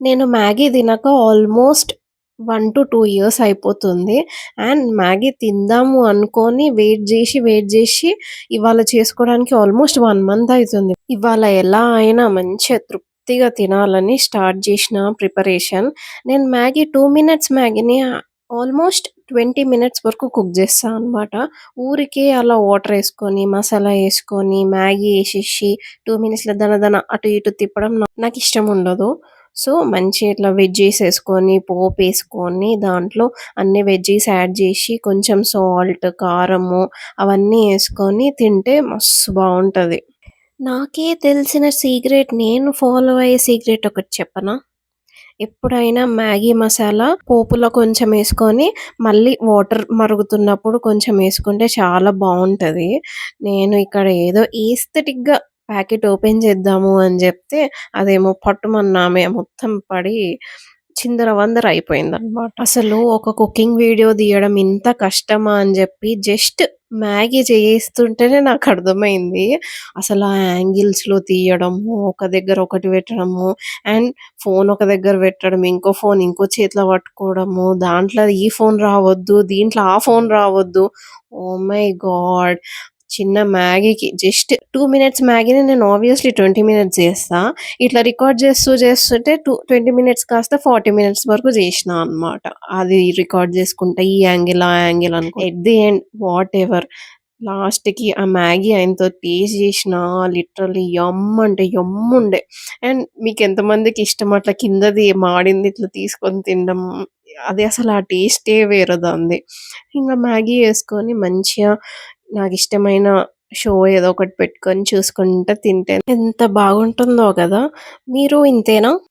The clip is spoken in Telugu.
నేను మ్యాగీ తినక ఆల్మోస్ట్ 1-2 ఇయర్స్ అయిపోతుంది. అండ్ మ్యాగీ తిందాము అనుకోని వెయిట్ జేసి ఇవాళ చేసుకోవడానికి ఆల్మోస్ట్ 1 మంత్ అయితుంది. ఇవాళ ఎలా అయినా మంచిగా తృప్తిగా తినాలని స్టార్ట్ జేసిన ప్రిపరేషన్. నేను మ్యాగీ 2 మినిట్స్ మ్యాగీని ఆల్మోస్ట్ 20 మినిట్స్ వరకు కుక్ చేస్తా అనమాట. ఊరికే అలా వాటరేసుకొని, మసాలా యేసుకొని, మ్యాగీ యేసేసి 2 మినిట్స్‌లో దన అటు ఇటు తిప్పడం నాకిష్టం ఉండదు. సో, మంచిగా ఇట్లా వెజ్జీస్ యేసుకొని, పోపేసుకొని, దాంట్లో అన్ని వెజ్జీస్ యాడ్ జేసి, కొంచెం సాల్ట్, కారము అవన్నీ యేసుకొని తింటే మస్తు బావుంటది. నాకే తెలిసిన సీక్రెట్ నేను ఫాలో అయ్యే సీక్రెట్ ఒకటి చెప్పనా? ఎప్పుడైనా మ్యాగీ మసాలా పోపులో కొంచెం యేసుకొని, మళ్ళీ వాటర్ మరుగుతున్నప్పుడు కొంచెం యేసుకుంటే చాలా బావుంటది. నేను ఇక్కడ ఏదో ఏస్థెటిక్‌గా ప్యాకెట్ ఓపెన్ చేద్దాము అని జెప్తే, అదేమో పట్టుమన్నామె మొత్తం పడి చిందరవందర అయిపోయిందనమాట. అసలు ఒక కుకింగ్ వీడియో తీయడం ఇంత కష్టమా అని జెప్పి జస్ట్ మ్యాగీ చేస్తుంటేనే నాకర్థమైంది. అసలు ఆ యాంగిల్స్‌లో తీయడము, ఒక దగ్గర ఒకటి పెట్టడము అండ్ ఫోన్ ఒక దగ్గర పెట్టడం, ఇంకో ఫోన్ ఇంకో చేతిలో పట్టుకోవడము, దాంట్లో ఈ ఫోన్ రావద్దు, దీంట్లో ఆ ఫోన్ రావద్దు. Oh my God! చిన్న మ్యాగీకి జస్ట్ 2 మినిట్స్ మ్యాగీని నేను ఆబ్వియస్‌లీ 20 మినిట్స్ చేస్తా. ఇట్లా రికార్డ్ చేస్తుంటే 20 మినిట్స్ కాస్త 40 మినిట్స్ వరకు చేసినా అనమాట. అది రికార్డ్ చేసుకుంటా ఈ యాంగిల్, ఆ యాంగిల్ అనుకో ఎట్ ది ఎండ్ వాటెవర్ లాస్ట్‌కి ఆ మ్యాగీ ఆయనతో టేస్ట్ చేసినా లిటరల్లీ యమ్ అంటే యమ్ముండే. అండ్ మీకెంతమందికి ఇష్టం అట్లా కిందది మాడింది ఇట్లా తీసుకొని తినడం. అది అసలు ఆ టేస్టే వేరే దానిది. ఇంగ మ్యాగీ యేసుకొని మంచిగా నాకిష్టమైన షో ఏదో ఒకటి పెట్టుకొని చూసుకుంటా తింటే ఎంత బాగుంటుందో గదా! మీరు ఇంతేనా?